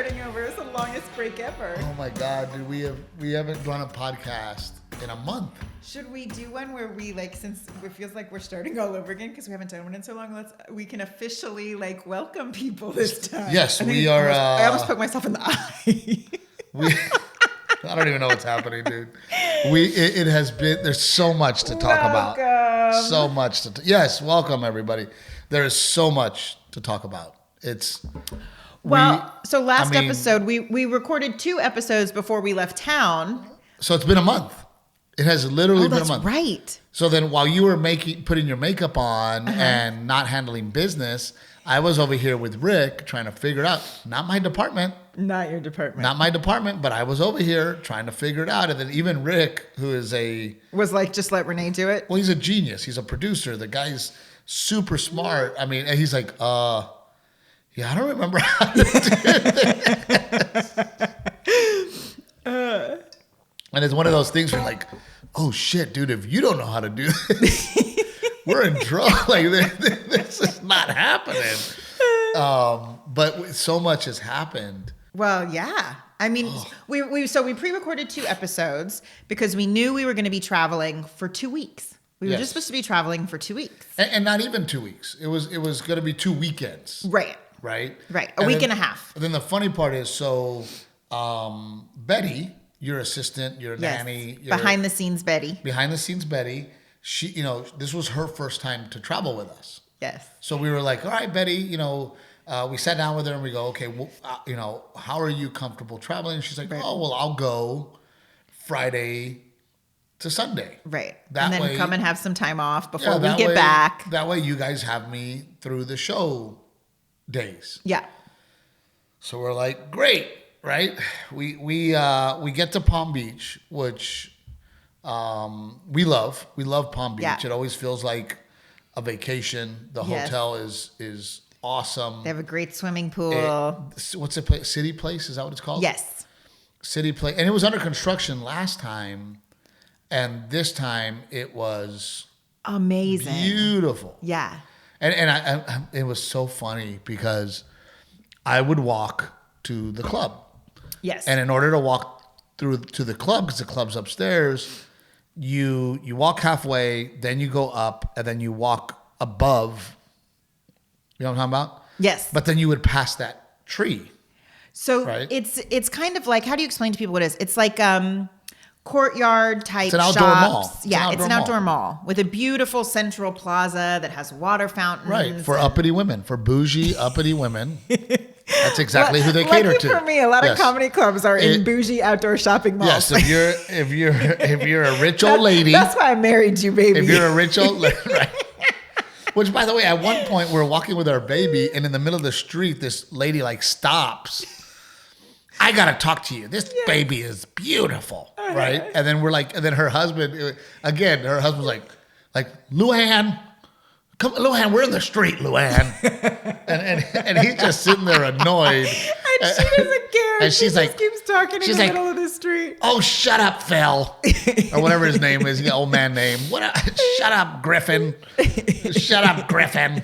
starting over. It's the longest break ever. Oh my God, dude, we haven't done a podcast in a month. Should we do one where we since it feels like we're starting all over again because we haven't done one in so long, we can officially welcome people this time. Yes, we are. I almost poked myself in the eye. I don't even know what's happening, dude. It has been. There's so much to talk about. So much to. Yes, welcome everybody. There is so much to talk about. So last episode we recorded 2 episodes before we left town. So it's been a month. It has literally been a month. That's right. So then while you were putting your makeup on and not handling business, I was over here with Rick trying to figure it out. Not my department. Not your department. Not my department, but I was over here trying to figure it out. And then even Rick, who is was just let Renae do it? Well, he's a genius. He's a producer. The guy's super smart. I mean, and he's like, yeah, I don't remember how to do this. And it's one of those things where you're like, oh shit, dude, if you don't know how to do this, we're in trouble. This is not happening. But so much has happened. Well, yeah. I mean, we pre-recorded 2 episodes because we knew we were going to be traveling for 2 weeks. We were just supposed to be traveling for 2 weeks. And not even 2 weeks. It was going to be 2 weekends. Right. Right? Right. A week and a half. Then the funny part is, Betty, your assistant, your nanny. Behind the scenes Betty. She, this was her first time to travel with us. Yes. So we were like, all right, Betty, we sat down with her and we go, okay, well, how are you comfortable traveling? And she's like, oh, well, I'll go Friday to Sunday. Right. That and then way, come and have some time off before we get back. That way you guys have me through the show days. Yeah. So we're like, great, right? We get to Palm Beach, which we love. We love Palm Beach. Yeah. It always feels like a vacation. The hotel is awesome. They have a great swimming pool. What's it? City Place? Is that what it's called? Yes. City Place. And it was under construction last time. And this time it was amazing. Beautiful. Yeah. And I it was so funny because I would walk to the club. Yes. And in order to walk through to the club, because the club's upstairs, you walk halfway, then you go up, and then you walk above. You know what I'm talking about? Yes. But then you would pass that tree. So right? It's kind of like, how do you explain to people what it is? It's like courtyard type shops. It's an outdoor mall. Yeah, it's an outdoor mall with a beautiful central plaza that has water fountains. Right, for uppity women, for bougie uppity women. That's exactly who they cater to. For me, a lot of comedy clubs are in bougie outdoor shopping malls. Yes, if you're a rich old lady. That's why I married you, baby. If you're a rich old lady, right. Which, by the way, at one point we're walking with our baby, and in the middle of the street, this lady stops. I gotta talk to you. This baby is beautiful, right? And then and then her husband's like, Luann, come, Luann, we're in the street, Luann, and he's just sitting there annoyed. And she doesn't care. And she just keeps talking in the middle of the street. Oh, shut up, Phil, or whatever his name is, old man name. Shut up, Griffin. Shut up, Griffin.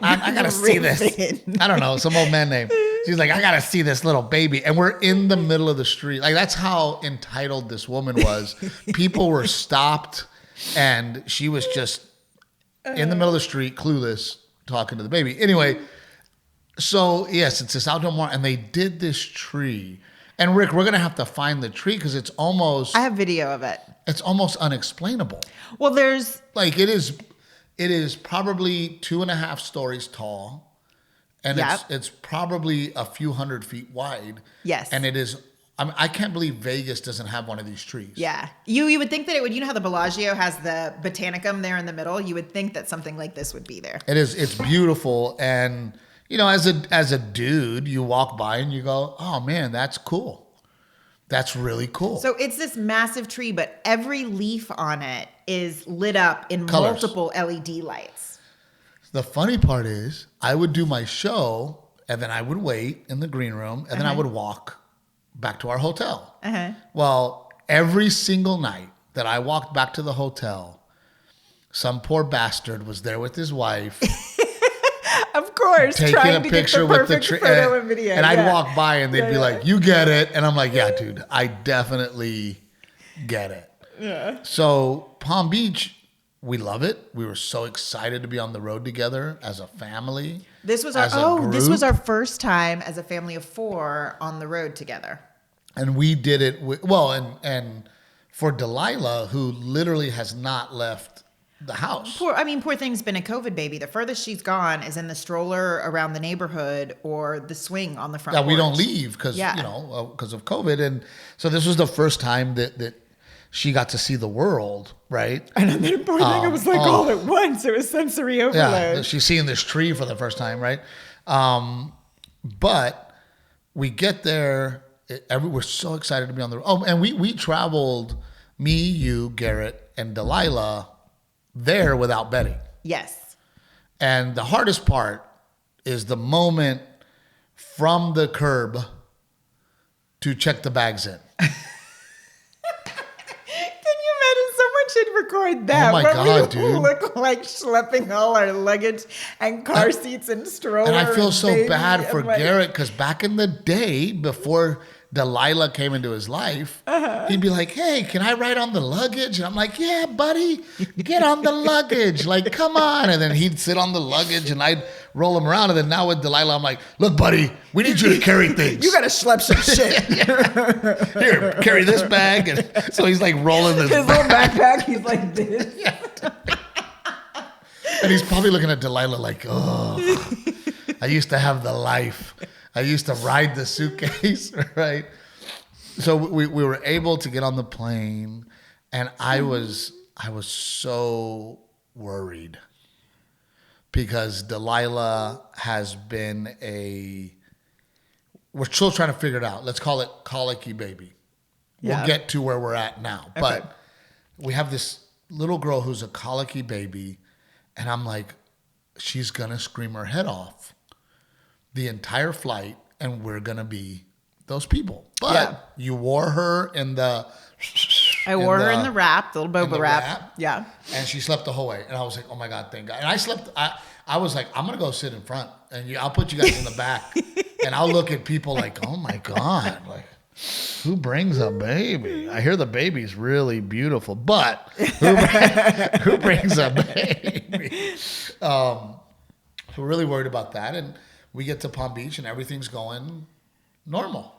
I gotta see this. I don't know, some old man name. She's like, I gotta see this little baby. And we're in the middle of the street. That's how entitled this woman was. People were stopped, and she was just in the middle of the street, clueless, talking to the baby. Anyway, so yes, it's this outdoor mall, and they did this tree. And Rick, we're gonna have to find the tree because it's almost. I have video of it. It's almost unexplainable. Well, there's it is probably 2.5 stories tall. And it's probably a few hundred feet wide. Yes. And it is, I can't believe Vegas doesn't have one of these trees. Yeah. You would think that it would, how the Bellagio has the Botanicum there in the middle? You would think that something like this would be there. It is. It's beautiful. And, as a dude, you walk by and you go, oh man, that's cool. That's really cool. So it's this massive tree, but every leaf on it is lit up in Colors. multiple LED lights. The funny part is I would do my show and then I would wait in the green room and then I would walk back to our hotel. Well, every single night that I walked back to the hotel, some poor bastard was there with his wife Of course, taking trying a to picture get the with the perfect photo and video. And I'd walk by and they'd be like, "You get it," and I'm like, "Yeah, dude, I definitely get it." Yeah. So Palm Beach, we love it. We were so excited to be on the road together as a family. This was this was our first time as a family of 4 on the road together. And we did it and for Delilah, who literally has not left the house. Poor thing's been a COVID baby. The furthest she's gone is in the stroller around the neighborhood or the swing on the front porch. We don't leave because of COVID. And so this was the first time that she got to see the world, right? And then poor thing, it was like all at once. It was sensory overload. Yeah, she's seeing this tree for the first time, right? But we get there. We're so excited to be on the road. Oh, and we traveled, me, you, Garrett, and Delilah there without Betty. Yes. And the hardest part is the moment from the curb to check the bags in. Should record that. Oh my God, dude. Look like schlepping all our luggage and car seats and strollers. And I feel so bad for Garrett because back in the day, before Delilah came into his life, he'd be like, "Hey, can I ride on the luggage?" And I'm like, "Yeah, buddy, get on the luggage. Like, come on." And then he'd sit on the luggage and I'd roll him around. And then now with Delilah, I'm like, "Look, buddy, we need you to carry things. You got to schlep some shit." Here, carry this bag. And so he's like rolling his little backpack. He's like this. And he's probably looking at Delilah like, "Oh, I used to have the life. I used to ride the suitcase," right? So we were able to get on the plane, and I was so worried because Delilah has been we're still trying to figure it out. Let's call it colicky baby. Yeah. We'll get to where we're at now. Okay. But we have this little girl who's a colicky baby, and I'm like, she's going to scream her head off the entire flight, and we're going to be those people. But you wore her in the... I wore her in the wrap, the little boba wrap. Yeah. And she slept the whole way. And I was like, oh my God, thank God. And I slept... I was like, I'm going to go sit in front, and I'll put you guys in the back. And I'll look at people like, oh my God, like, who brings a baby? I hear the baby's really beautiful, but who brings a baby? So we're really worried about that. And we get to Palm Beach and everything's going normal.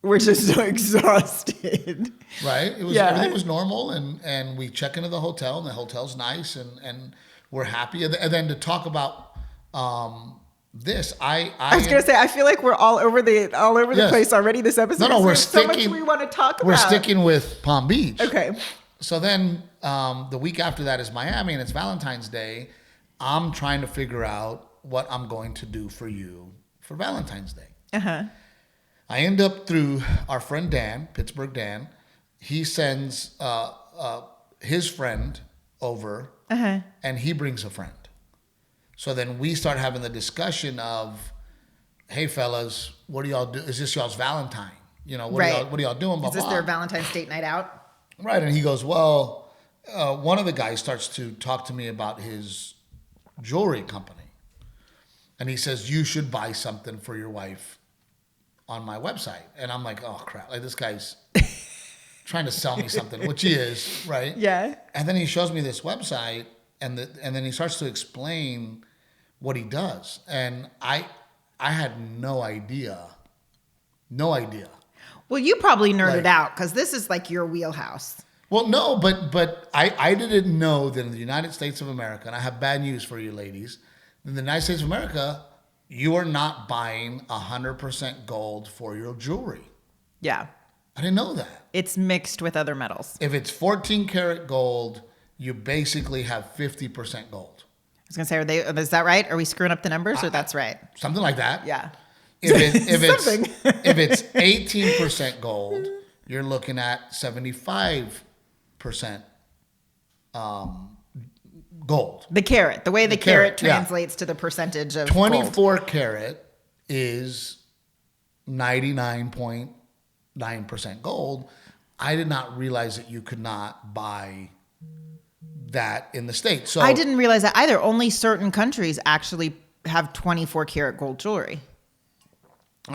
We're just so exhausted. Right? Everything was normal, and we check into the hotel, and the hotel's nice, and we're happy. And then to talk about this, I was gonna say, I feel like we're all over the place already this episode. No, we're sticking. So much we want to talk about. We're sticking with Palm Beach. Okay. So then the week after that is Miami, and it's Valentine's Day. I'm trying to figure out what I'm going to do for you for Valentine's Day. Uh-huh. I end up through our friend Dan, Pittsburgh Dan. He sends his friend over, and he brings a friend. So then we start having the discussion of, hey, fellas, what do y'all do? Is this y'all's Valentine? What are y'all doing? Blah, is this blah. their Valentine's date night out? Right. And he goes, well, one of the guys starts to talk to me about his jewelry company. And he says, you should buy something for your wife on my website. And I'm like, oh, crap. Like, this guy's trying to sell me something, which he is, right? Yeah. And then he shows me this website, and then he starts to explain what he does. And I had no idea. No idea. Well, you probably nerded out because this is like your wheelhouse. Well, no, but I didn't know that in the United States of America, and I have bad news for you ladies, in the United States of America, you are not buying 100% gold for your jewelry. Yeah. I didn't know that. It's mixed with other metals. If it's 14 karat gold, you basically have 50% gold. I was going to say, is that right? Are we screwing up the numbers or that's right? Something like that. Yeah. If it's 18% gold, you're looking at 75% gold. The carat. The way the carat translates to the percentage of 24 gold. Karat is 99.9% gold. I did not realize that you could not buy that in the States. So I didn't realize that either. Only certain countries actually have 24 karat gold jewelry.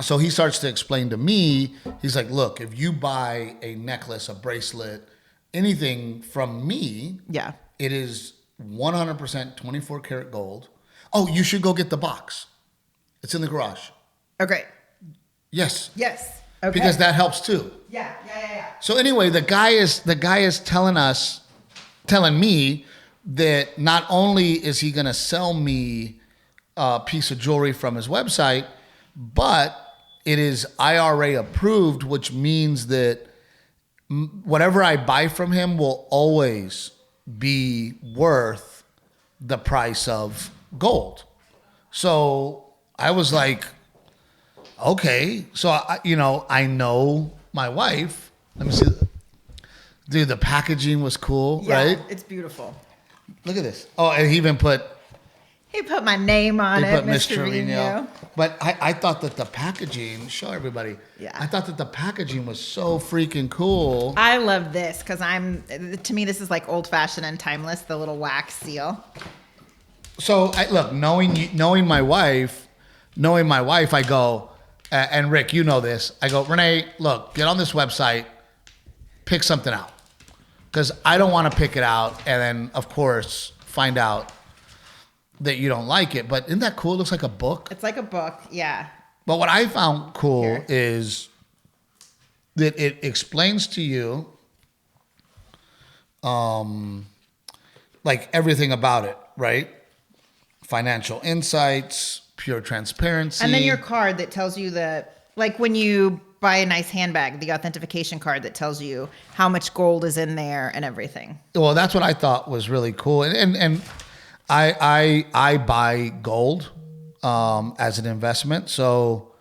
So he starts to explain to me, he's like, look, if you buy a necklace, a bracelet, anything from me, it is 100% 24 karat gold. Oh, you should go get the box. It's in the garage. Okay. Yes. Okay. Because that helps too. Yeah. So anyway, the guy is telling me that not only is he going to sell me a piece of jewelry from his website, but it is IRA approved, which means that whatever I buy from him will always be worth the price of gold. So I was like, okay. So, I know my wife. Let me see. Dude, the packaging was cool, right? It's beautiful. Look at this. Oh, and he even put my name on it, Miss Mr. Trevino. But I thought that the packaging, show everybody. Yeah. I thought that the packaging was so freaking cool. I love this because to me, this is like old fashioned and timeless, the little wax seal. So look, knowing my wife, I go, and Rick, you know this. I go, Renae, look, get on this website, pick something out. Because I don't want to pick it out and then, of course, find out that you don't like it. But isn't that cool? It looks like a book. It's like a book, yeah. But what I found cool is that it explains to you like everything about it, right? Financial insights, pure transparency. And then your card that tells you like when you buy a nice handbag, the authentication card that tells you how much gold is in there and everything. Well, that's what I thought was really cool. And I buy gold as an investment. So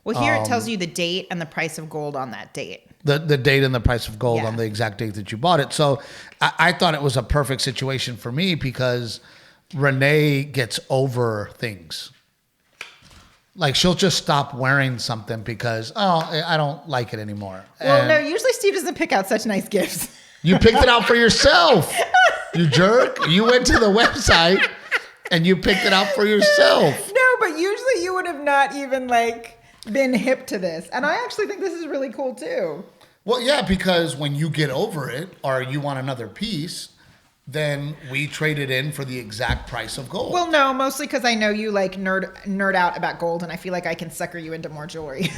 here it tells you the date and the price of gold on that date. The date and the price of gold on the exact date that you bought it. So I thought it was a perfect situation for me because Renae gets over things. Like she'll just stop wearing something because, I don't like it anymore. Well, no, usually Steve doesn't pick out such nice gifts. You picked it out for yourself, you jerk. You went to the website and you picked it out for yourself. No, but usually you would have not even been hip to this. And I actually think this is really cool too. Well, yeah, because when you get over it or you want another piece, then we trade it in for the exact price of gold. Well, no, mostly because I know you nerd out about gold, and I feel like I can sucker you into more jewelry.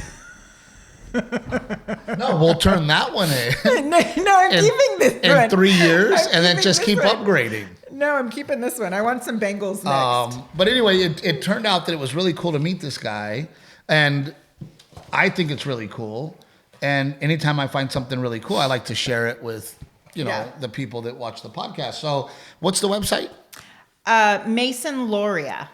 No, we'll turn that one in. No, I'm keeping this one. In 3 years, and then just keep upgrading. No, I'm keeping this one. I want some bangles next. But anyway, it turned out that it was really cool to meet this guy, and I think it's really cool. And anytime I find something really cool, I like to share it with the people that watch the podcast. So what's the website? Mason Laurea,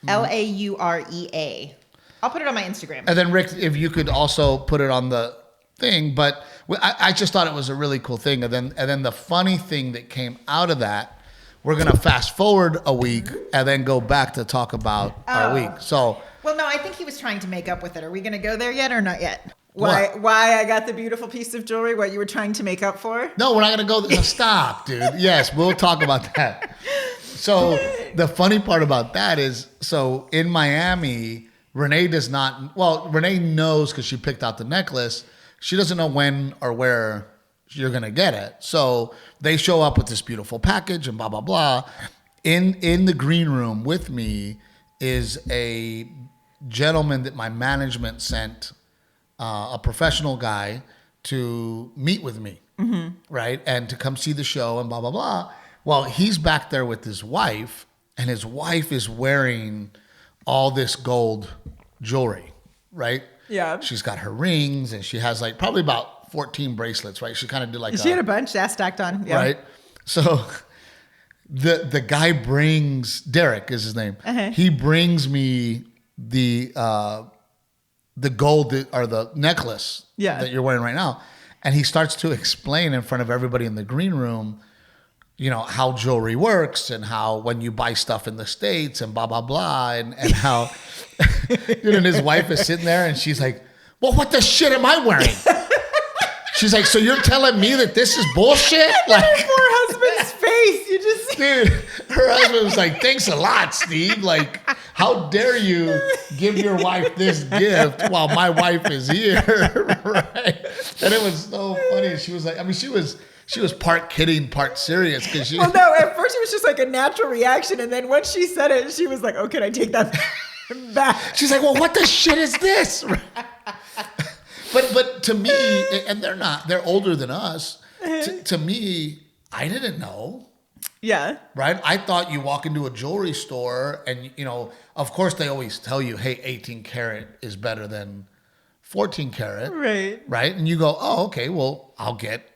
Laurea. I'll put it on my Instagram. And then Rick, if you could also put it on the thing. But I just thought it was a really cool thing. And then the funny thing that came out of that, we're going to fast forward a week and then go back to talk about our week. So, well, no, I think he was trying to make up with it. Are we going to go there yet or not yet? Why I got the beautiful piece of jewelry, what you were trying to make up for? No, we're not going to go there. Stop, dude. Yes, we'll talk about that. So the funny part about that is, so in Miami, Renae does not, Renae knows because she picked out the necklace. She doesn't know when or where you're going to get it. So they show up with this beautiful package and blah, blah, blah. In the green room with me is a gentleman that my management sent, a professional guy, to meet with me, right? And to come see the show and blah, blah, blah. Well, he's back there with his wife, and his wife is wearing all this gold jewelry, right? Yeah. She's got her rings, and she has probably about 14 bracelets, right? She kind of did she had a bunch stacked on. Yeah. Right? So the guy brings, Derek is his name. Uh-huh. He brings me the gold or the necklace that you're wearing right now. And he starts to explain in front of everybody in the green room, how jewelry works and how when you buy stuff in the States and blah, blah, blah. And how, and his wife is sitting there and she's like, well, what the shit am I wearing? She's like, so you're telling me that this is bullshit? Poor husband's face. You just dude, her husband was like, thanks a lot, Steve. How dare you give your wife this gift while my wife is here, right? And it was so funny. She was like, I mean, she was part kidding, part serious because she. Well, no, at first it was just like a natural reaction, and then once she said it, she was like, "Oh, can I take that back?" She's like, "Well, what the shit is this?" But to me, and they're older than us. To me, I didn't know. Yeah. Right? I thought you walk into a jewelry store and, of course they always tell you, hey, 18 karat is better than 14 karat. Right. Right? And you go, oh, okay, well, I'll get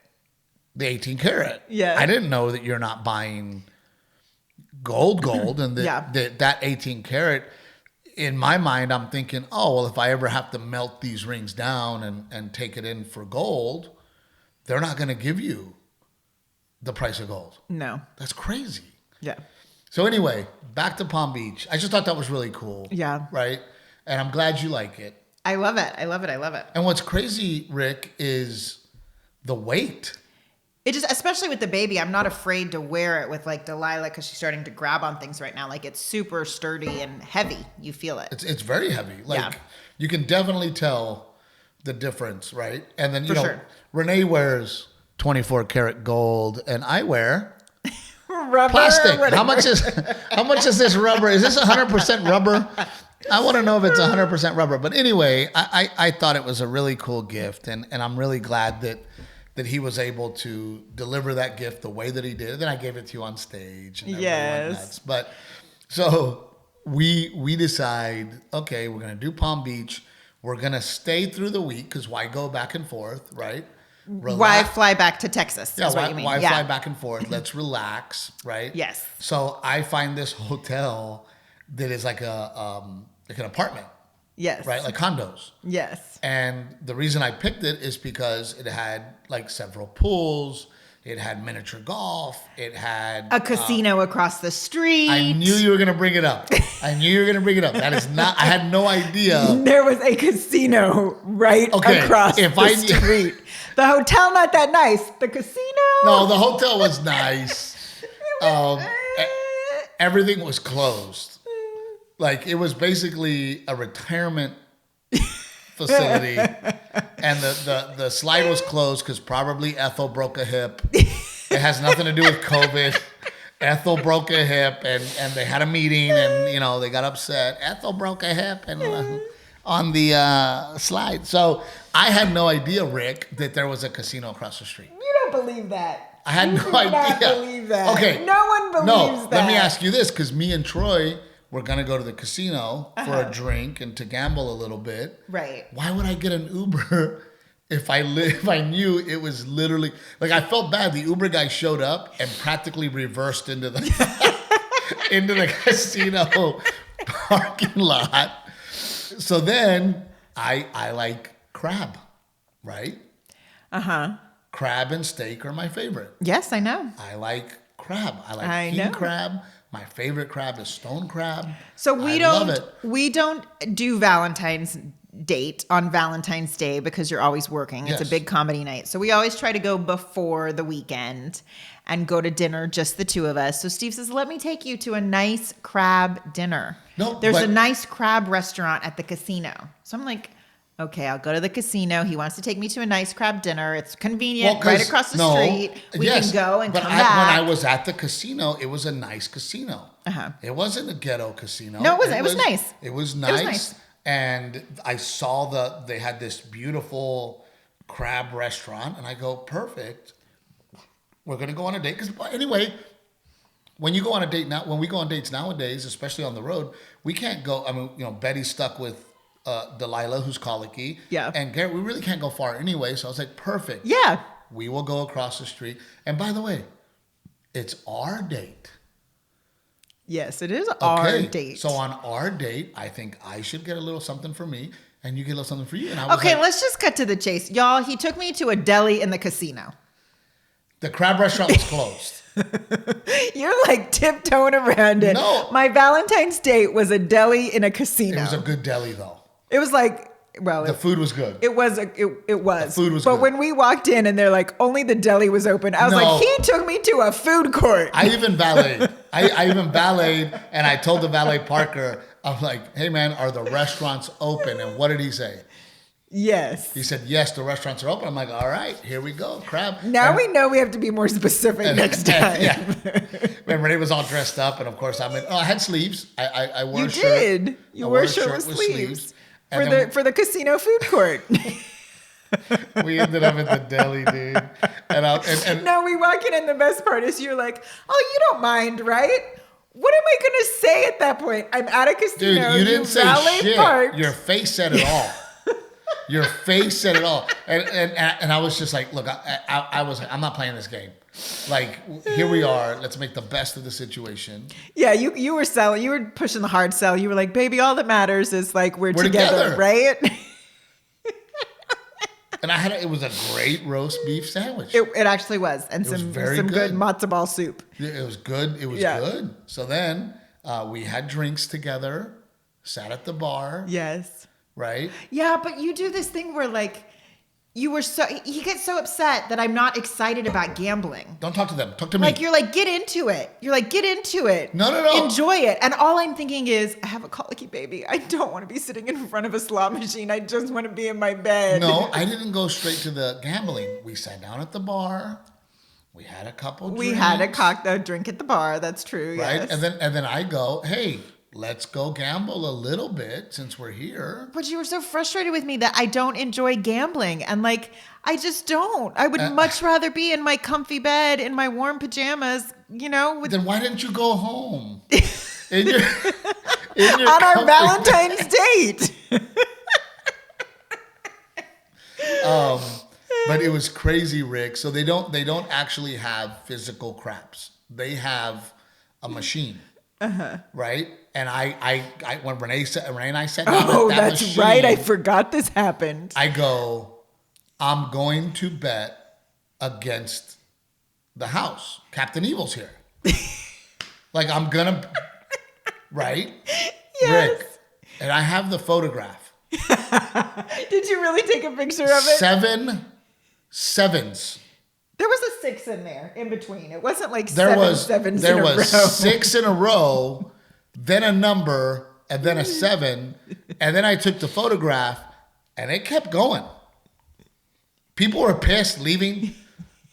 the 18 karat. Yeah. I didn't know that you're not buying gold and that 18 karat. In my mind, I'm thinking, oh, well, if I ever have to melt these rings down and take it in for gold, they're not going to give you the price of gold. No. That's crazy. Yeah. So anyway, back to Palm Beach. I just thought that was really cool. Yeah. Right? And I'm glad you like it. I love it. I love it. I love it. And what's crazy, Rick, is the weight. It just, especially with the baby, I'm not afraid to wear it with like Delilah because she's starting to grab on things right now. Like it's super sturdy and heavy. You feel it. It's very heavy. Like you can definitely tell the difference, right? And then, sure. Renae wears 24 karat gold and I wear rubber, plastic. How much is this rubber? Is this 100% rubber? I want to know if it's 100% rubber. But anyway, I thought it was a really cool gift and I'm really glad that he was able to deliver that gift the way that he did. Then I gave it to you on stage. And yes. But so we decide, okay, we're going to do Palm Beach. We're going to stay through the week because why go back and forth, right? Relax. Why fly back to Texas? Yeah, is what you mean. Why fly back and forth? Let's relax, right? Yes. So I find this hotel that is like an apartment. Yes. Right, like condos. Yes. And the reason I picked it is because it had like several pools. It had miniature golf. It had a casino across the street. I knew you were going to bring it up. That is not. I had no idea. There was a casino right across the street. The hotel not that nice. The casino. No, the hotel was nice. Everything was closed. Like it was basically a retirement facility, and the slide was closed because probably Ethel broke a hip. It has nothing to do with COVID. Ethel broke a hip, and they had a meeting, and they got upset. Ethel broke a hip, and on the slide. So I had no idea, Rick, that there was a casino across the street. You don't believe that. I had no idea. Not believe that. Okay, no one believes that. Let me ask you this, because me and Troy. We're going to go to the casino for a drink and to gamble a little bit. Right. Why would I get an Uber if I knew it was literally... Like, I felt bad. The Uber guy showed up and practically reversed into the casino parking lot. So then I like crab, right? Uh-huh. Crab and steak are my favorite. Yes, I know. I like crab. I like king crab. My favorite crab is stone crab. So we don't do Valentine's date on Valentine's Day because you're always working. It's a big comedy night. So we always try to go before the weekend and go to dinner, just the two of us. So Steve says, let me take you to a nice crab dinner. There's a nice crab restaurant at the casino. So I'm like, okay, I'll go to the casino. He wants to take me to a nice crab dinner. It's convenient, right across the street. We can go and come back. When I was at the casino, it was a nice casino. Uh-huh. It wasn't a ghetto casino. No, it wasn't. It was nice. It was nice. And I saw they had this beautiful crab restaurant, and I go, perfect. We're going to go on a date. Because anyway, when you go on a date now, when we go on dates nowadays, especially on the road, we can't go. I mean, Betty's stuck with Delilah, who's colicky. Yeah. And Garrett, we really can't go far anyway. So I was like, perfect. Yeah. We will go across the street. And by the way, it's our date. Yes, it is our date. So on our date, I think I should get a little something for me, and you get a little something for you. And let's just cut to the chase. Y'all, he took me to a deli in the casino. The crab restaurant was closed. You're like tiptoeing around it. No. My Valentine's date was a deli in a casino. It was a good deli, though. It was like, the food was good. It was. The food was good. But when we walked in and they're like, only the deli was open, I was like, he took me to a food court. I even valeted. I even valeted, and I told the valet Parker, I'm like, hey man, are the restaurants open? And what did he say? Yes. He said, yes, the restaurants are open. I'm like, all right, here we go, crab. Now we know we have to be more specific next time. Yeah. When Renae was all dressed up, and of course I had sleeves. I wore a shirt. You did. You wore a shirt with sleeves. For the casino food court. We ended up at the deli, dude. And no, we walk in, and the best part is you're like, oh, you don't mind, right? What am I going to say at that point? I'm at a casino. Dude, you didn't say shit. Parked. Your face said it all. Your face said it all. And I was just like, look, I was like, I'm not playing this game. Like, here we are. Let's make the best of the situation. Yeah, you were selling. You were pushing the hard sell. You were like, baby, all that matters is like we're together, right? And it was a great roast beef sandwich. It actually was. And some good matzo ball soup. It was good. It was good. So then we had drinks together, sat at the bar. Yes. Right? Yeah, but you do this thing where like he gets so upset that I'm not excited about gambling. Don't talk to them. Talk to me. Like, you're like, get into it. You're like, get into it. No. Enjoy it. And all I'm thinking is, I have a colicky baby. I don't want to be sitting in front of a slot machine. I just want to be in my bed. No, I didn't go straight to the gambling. We sat down at the bar. We had a couple drinks. We had a drink at the bar. That's true, right? Yes. And then I go, hey, let's go gamble a little bit since we're here. But you were so frustrated with me that I don't enjoy gambling. And like, I just don't. I would much rather be in my comfy bed, in my warm pajamas, Then why didn't you go home? On our Valentine's date. But it was crazy, Rick. So they don't actually have physical craps. They have a machine. Right? And I when Renae and I sat down at that that's machine, right. I forgot this happened. I go, I'm going to bet against the house. Captain Evil's here. Like, I'm gonna, right? Yes. Rick. And I have the photograph. Did you really take a picture of it? 7 sevens. There was a 6 in there in between. It wasn't like There 7 was sevens in a row. 6 in a row, then a number, and then a 7. And then I took the photograph, and it kept going. People were pissed, leaving.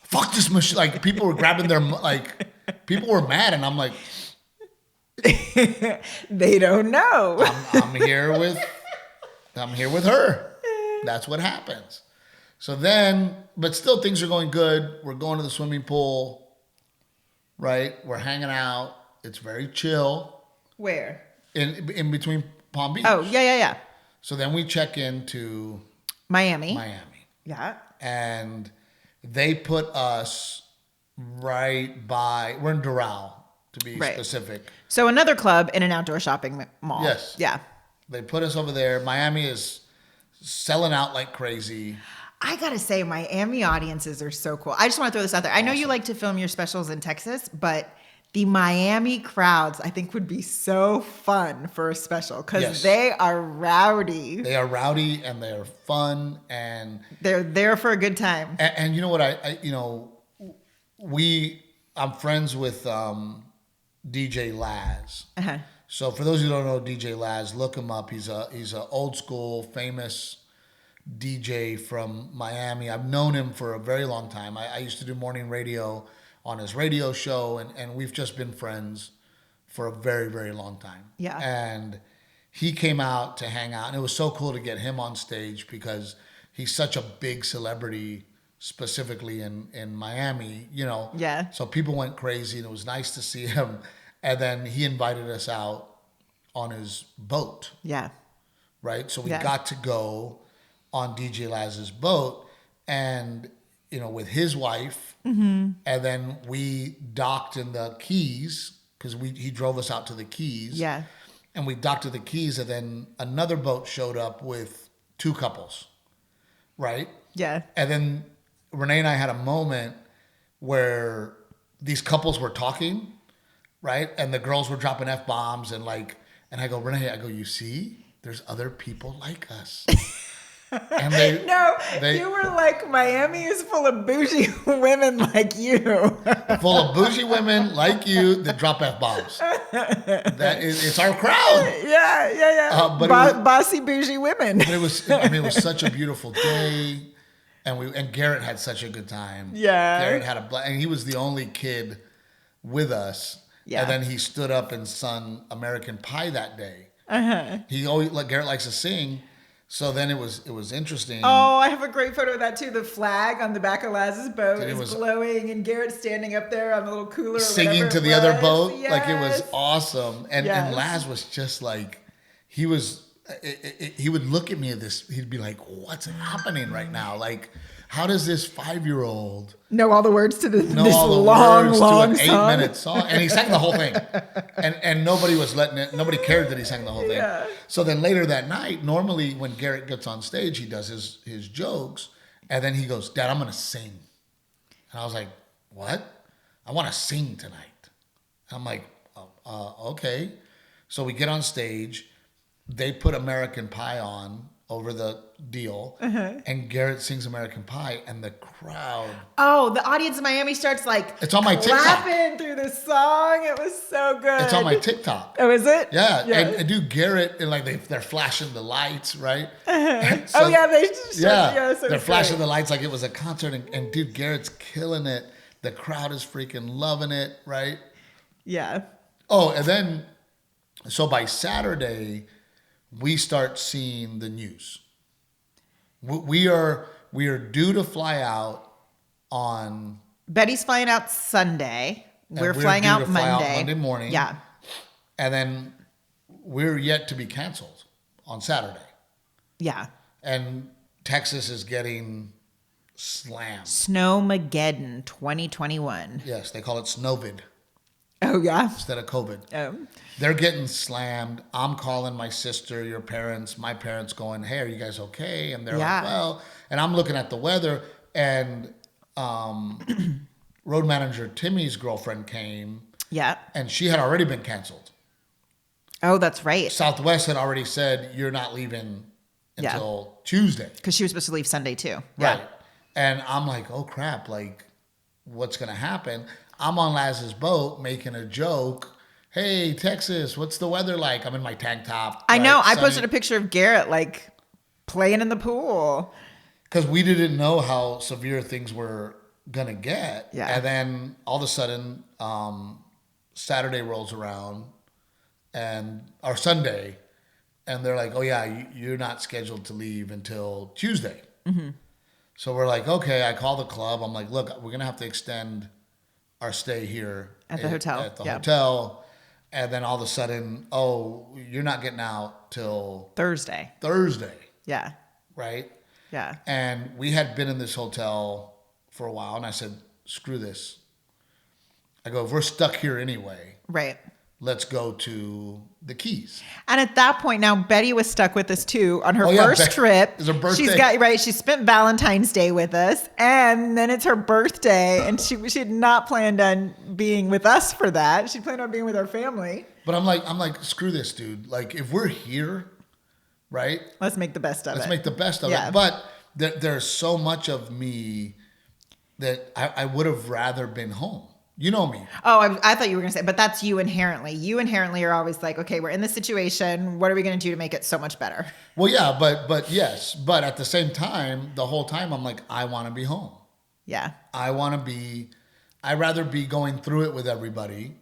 Fuck this machine. Like, people were grabbing people were mad, and I'm like, they don't know. I'm here with her. That's what happens. So then, but still things are going good. We're going to the swimming pool, right? We're hanging out. It's very chill. Where? In between Palm Beach. Oh, yeah. So then we check into Miami. Yeah. And they put us right by, we're in Doral, to be specific. So another club in an outdoor shopping mall. Yes. Yeah. They put us over there. Miami is selling out like crazy. I gotta say, Miami audiences are so cool. I just want to throw this out there. I know you like to film your specials in Texas, but the Miami crowds, I think, would be so fun for a special because they are rowdy. They are rowdy and they're fun and they're there for a good time. And you know what? I'm friends with DJ Laz. Uh-huh. So for those who don't know DJ Laz, look him up. He's a old school famous DJ from Miami. I've known him for a very long time. I used to do morning radio on his radio show, and we've just been friends for a very, very long time. Yeah. And he came out to hang out, and it was so cool to get him on stage because he's such a big celebrity, specifically in Miami, Yeah. So people went crazy, and it was nice to see him. And then he invited us out on his boat. Yeah. Right? So we got to go on DJ Laz's boat and, with his wife. Mm-hmm. And then we docked in the Keys because he drove us out to the Keys. Yeah. And we docked at the Keys, and then another boat showed up with 2 couples. Right? Yeah. And then Renae and I had a moment where these couples were talking, right? And the girls were dropping F-bombs and I go, Renae, you see, there's other people like us. And you were like, Miami is full of bougie women like you. Full of bougie women like you that drop F-bombs. It's our crowd. Yeah. Bossy bougie women. But it was such a beautiful day. And Garrett had such a good time. Yeah. Garrett had and he was the only kid with us. Yeah. And then he stood up and sung American Pie that day. Garrett likes to sing. So then it was interesting. Oh, I have a great photo of that too. The flag on the back of Laz's boat is glowing, and Garrett's standing up there on the little cooler, singing to the other boat. Yes. Like, it was awesome. And Laz was just like, he would look at me at this. He'd be like, "What's happening right now? Like, how does this 5-year-old know all the words to this long to an song? 8-minute song?" And he sang the whole thing, and nobody was nobody cared that he sang the whole thing. Yeah. So then later that night, normally when Garrett gets on stage, he does his jokes, and then he goes, "Dad, I'm gonna sing." And I was like, "What? I want to sing tonight." I'm like, "Okay." So we get on stage. They put American Pie on over the deal, and Garrett sings American Pie, and the crowd. Oh, the audience in Miami starts it's on my TikTok. Clapping through the song. It was so good. It's on my TikTok. Oh, is it? Yeah. And dude, Garrett, and they're flashing the lights, right? So, they're flashing the lights like it was a concert, and dude, Garrett's killing it. The crowd is freaking loving it, right? Yeah. Oh, and then so by Saturday, we start seeing the news. We are due to fly out on. Betty's flying out Sunday. We're flying out Monday morning. Yeah. And then we're yet to be canceled on Saturday. Yeah. And Texas is getting slammed. Snowmageddon 2021. Yes, they call it Snowvid. Oh, yeah? Instead of COVID. Oh. They're getting slammed. I'm calling my sister, your parents, my parents going, "Hey, are you guys okay?" And they're like, "Well," and I'm looking at the weather, and road manager Timmy's girlfriend came. Yeah. And she had already been canceled. Oh, that's right. Southwest had already said, "You're not leaving until Tuesday." Because she was supposed to leave Sunday too. Right. And I'm like, oh crap, like, what's going to happen? I'm on Laz's boat making a joke. "Hey, Texas, what's the weather like?" I'm in my tank top. I know. I posted a picture of Garrett playing in the pool. Because we didn't know how severe things were going to get. Yeah. And then all of a sudden, Saturday rolls around or Sunday, and they're like, "Oh yeah, you're not scheduled to leave until Tuesday." Mm-hmm. So we're like, okay, I call the club. I'm like, "Look, we're going to have to extend our stay here at the hotel." Hotel. And then all of a sudden, "Oh, you're not getting out till Thursday. Yeah. Right? Yeah. And we had been in this hotel for a while, and I said, "Screw this." I go, "If we're stuck here anyway, right, let's go to the Keys." And at that point, now Betty was stuck with us too on her first trip. It's her birthday. She spent Valentine's Day with us, and then it's her birthday, and she had not planned on being with us for that. She planned on being with our family. But I'm like, screw this, dude. Like, if we're here, right? Let's make the best of it. Let's make the best of it. But there's so much of me that I would have rather been home. You know me. Oh, I thought you were going to say, but that's you inherently. You inherently are always like, okay, we're in this situation. What are we going to do to make it so much better? Well, yeah, but yes. But at the same time, the whole time I'm like, I want to be home. Yeah. I'd rather be going through it with everybody.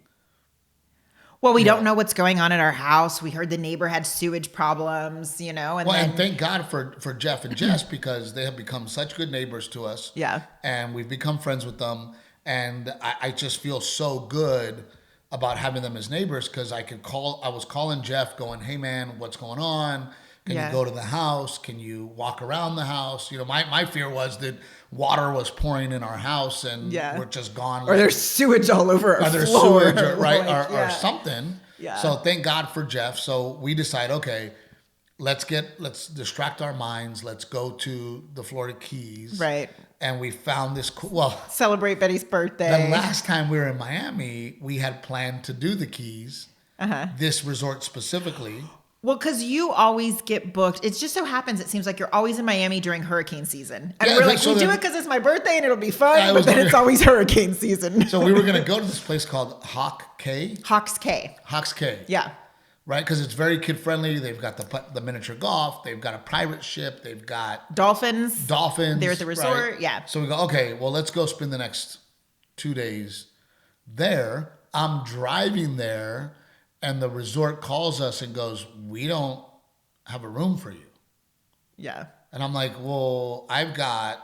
Well, we don't know what's going on at our house. We heard the neighbor had sewage problems, and thank God for Jeff and Jess, because they have become such good neighbors to us. Yeah. And we've become friends with them. And I just feel so good about having them as neighbors, because I was calling Jeff going, "Hey man, what's going on? Can you go to the house? Can you walk around the house?" My fear was that water was pouring in our house and we're just gone. Or there's sewage all over our floor. Sewage, or something. Yeah. So thank God for Jeff. So we decide, okay, let's distract our minds. Let's go to the Florida Keys. Right. And we found this celebrate Betty's birthday. The last time we were in Miami, we had planned to do the Keys. This resort specifically. Well, because you always get booked. It just so happens, it seems like you're always in Miami during hurricane season. And we're like, we do it because it's my birthday and it'll be fun, but then it's always hurricane season. So we were going to go to this place called Hawks Cay. Hawks Cay. Yeah. Right? Because it's very kid-friendly. They've got the miniature golf. They've got a pirate ship. They've got... Dolphins. They're at the resort. Right? Yeah. So we go, okay, well, let's go spend the next 2 days there. I'm driving there, and the resort calls us and goes, we don't have a room for you. Yeah. And I'm like, well, I've got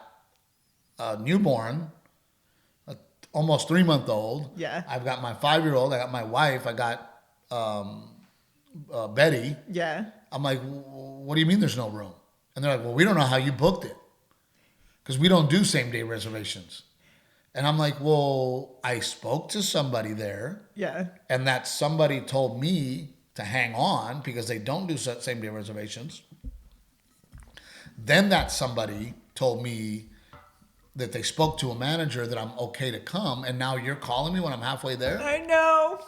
a newborn, almost 3-month-old. Yeah. I've got my 5-year-old. I got my wife. I got Betty. Yeah. I'm like, what do you mean there's no room? And they're like, well, we don't know how you booked it because we don't do same-day reservations. And I'm like, well, I spoke to somebody there. Yeah. And that somebody told me to hang on because they don't do same-day reservations. Then that somebody told me that they spoke to a manager that I'm okay to come. And now you're calling me when I'm halfway there? I know.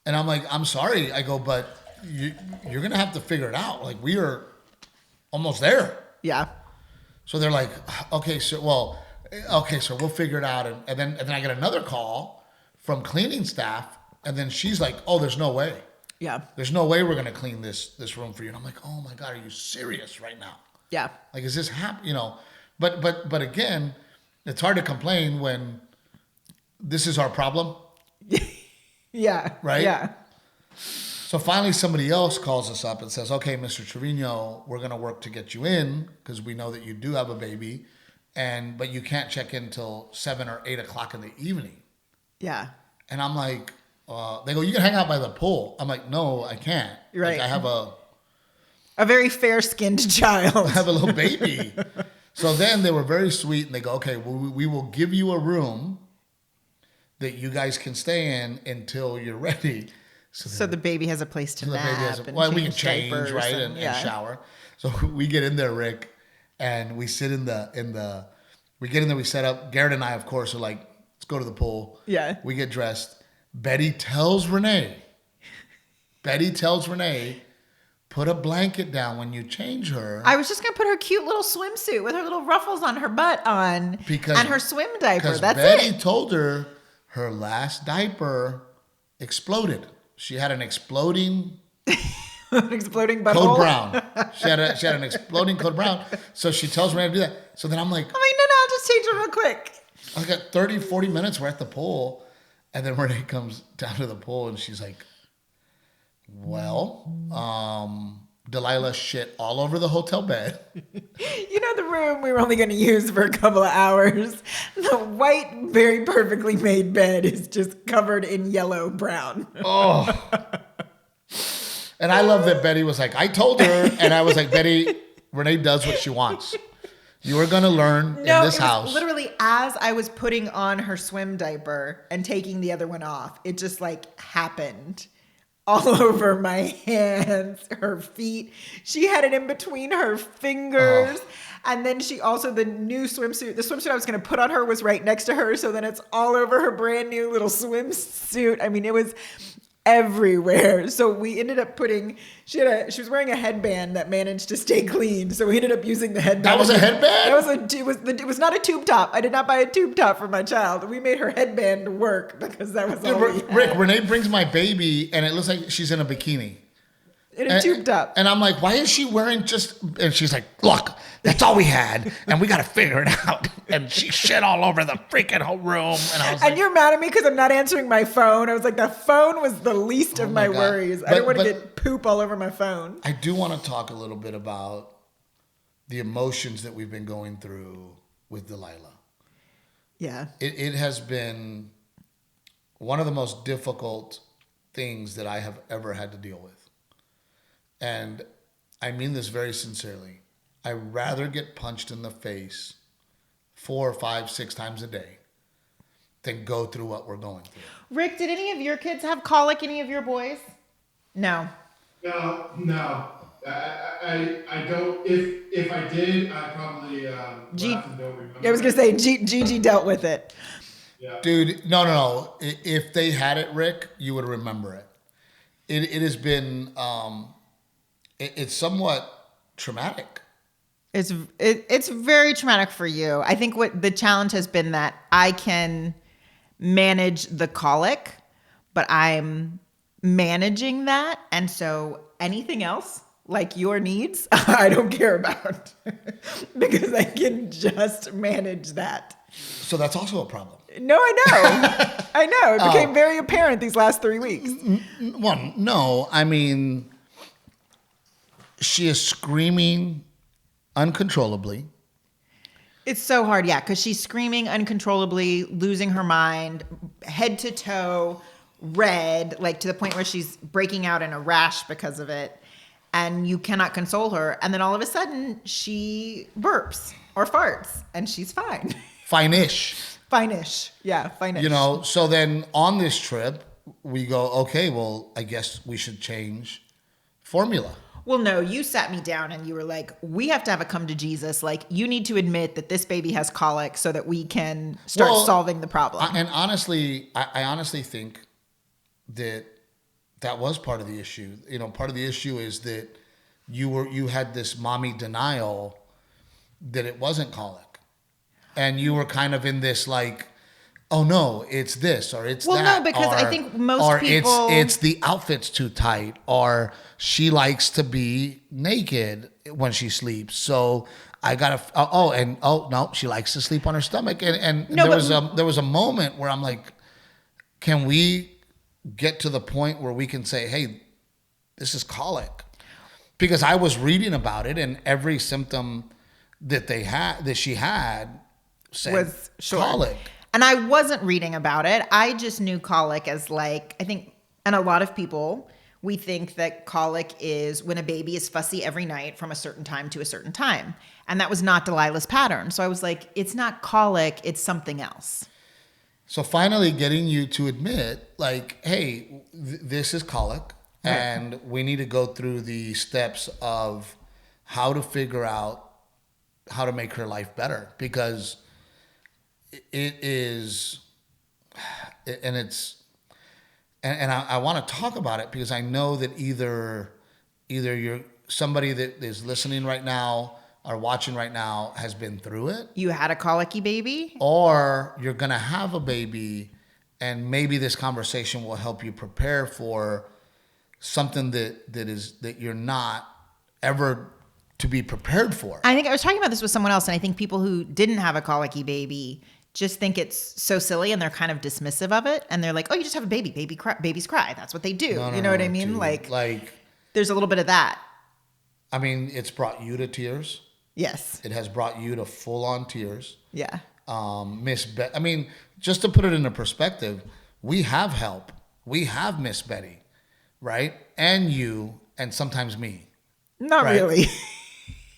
And I'm like, I'm sorry. I go, but you're going to have to figure it out. Like, we are almost there. Yeah. So they're like, okay, so we'll figure it out. And then I get another call from cleaning staff. And then she's like, oh, there's no way. Yeah. There's no way we're going to clean this room for you. And I'm like, oh my God, are you serious right now? Yeah. Like, is this happening? But again, it's hard to complain when this is our problem. Yeah. Right? Yeah. So finally somebody else calls us up and says, okay, Mr. Trevino, we're going to work to get you in because we know that you do have a baby, but you can't check in till 7 or 8 o'clock in the evening. Yeah. And I'm like, they go, you can hang out by the pool. I'm like, no, I can't. Right. Like, I have a very fair-skinned child. I have a little baby. So then they were very sweet and they go, okay, well, we will give you a room that you guys can stay in until you're ready. So the baby has a place to nap. We can change, right, and shower. So we get in there, Rick, and we sit we get in there, we set up. Garrett and I, of course, are like, let's go to the pool. Yeah. We get dressed. Betty tells Renae, put a blanket down when you change her. I was just going to put her cute little swimsuit with her little ruffles on her butt on and her swim diaper. That's Betty it. Betty told her her last diaper exploded. She had an exploding butthole. Code Brown. She had an exploding Code Brown. So she tells me to do that. So then I'm like, no, I'll just change it real quick. I got 30, 40 minutes. We're at the pool. And then Renae comes down to the pool and she's like, well, Delilah shit all over the hotel bed. The room we were only going to use for a couple of hours. The white, very perfectly made bed is just covered in yellow brown. Oh. And I love that Betty was like, I told her. And I was like, Betty, Renae does what she wants. You are going to learn in this house. Literally, as I was putting on her swim diaper and taking the other one off, it just happened. All over my hands, her feet. She had it in between her fingers. Oh. And then she also, the swimsuit I was going to put on her was right next to her. So then it's all over her brand new little swimsuit. I mean, it was everywhere. So we ended up she was wearing a headband that managed to stay clean. So we ended up using the headband. That was a headband? It was not a tube top. I did not buy a tube top for my child. We made her headband work because that was all we had. Rick, Renae brings my baby and it looks like she's in a bikini. In a tube top. And I'm like, why is she wearing and she's like, look, that's all we had. And we got to figure it out. And she shit all over the freaking whole room. And I was like, you're mad at me because I'm not answering my phone. I was like, the phone was the least of my worries. I didn't want to get poop all over my phone. I do want to talk a little bit about the emotions that we've been going through with Delilah. Yeah. It has been one of the most difficult things that I have ever had to deal with. And I mean this very sincerely. I'd rather get punched in the face 4, 5, 6 times a day than go through what we're going through. Rick, did any of your kids have colic, any of your boys? No. No. I don't. If I did, I probably laugh and don't remember. I was going to say, Gigi dealt with it. Yeah. Dude, no. If they had it, Rick, you would remember it. It has been it's somewhat traumatic. It's very traumatic for you. I think what the challenge has been that I can manage the colic, but I'm managing that. And so anything else, like your needs, I don't care about because I can just manage that. So that's also a problem. No, I know. I know. It became very apparent these last 3 weeks. Well, no, I mean, she is screaming uncontrollably. It's so hard, yeah, because she's screaming uncontrollably, losing her mind, head to toe, red, like to the point where she's breaking out in a rash because of it. And you cannot console her. And then all of a sudden, she burps or farts, and she's fine. Fine-ish. Fine-ish. Yeah, fine-ish. You know, so then on this trip, we go, okay, well, I guess we should change formula. Well, no, you sat me down and you were like, we have to have a come to Jesus. Like, you need to admit that this baby has colic so that we can start solving the problem. And honestly, I honestly think that was part of the issue. You know, part of the issue is that you had this mommy denial that it wasn't colic. And you were kind of in this like, oh no, it's this or it's that. Well, no, because I think most people... Or it's the outfit's too tight, or she likes to be naked when she sleeps. So I gotta, no, she likes to sleep on her stomach. And no, there was a moment where I'm like, can we get to the point where we can say, hey, this is colic? Because I was reading about it, and every symptom that she had was colic. And I wasn't reading about it. I just knew colic as like, I think, and a lot of people, we think that colic is when a baby is fussy every night from a certain time to a certain time. And that was not Delilah's pattern. So I was like, it's not colic, it's something else. So finally getting you to admit, like, hey, this is colic, right, and we need to go through the steps of how to figure out how to make her life better, because it is, and it's, and I want to talk about it because I know that either you're somebody that is listening right now or watching right now has been through it. You had a colicky baby? Or you're going to have a baby, and maybe this conversation will help you prepare for something that you're not ever to be prepared for. I think I was talking about this with someone else, and I think people who didn't have a colicky baby just think it's so silly, and they're kind of dismissive of it. And they're like, oh, you just have a baby. Babies cry. That's what they do. No, you know what I mean? Dude. Like, there's a little bit of that. I mean, it's brought you to tears. Yes. It has brought you to full-on tears. Yeah. I mean, just to put it into perspective, we have help. We have Miss Betty, right? And you, and sometimes me. Not right? Really.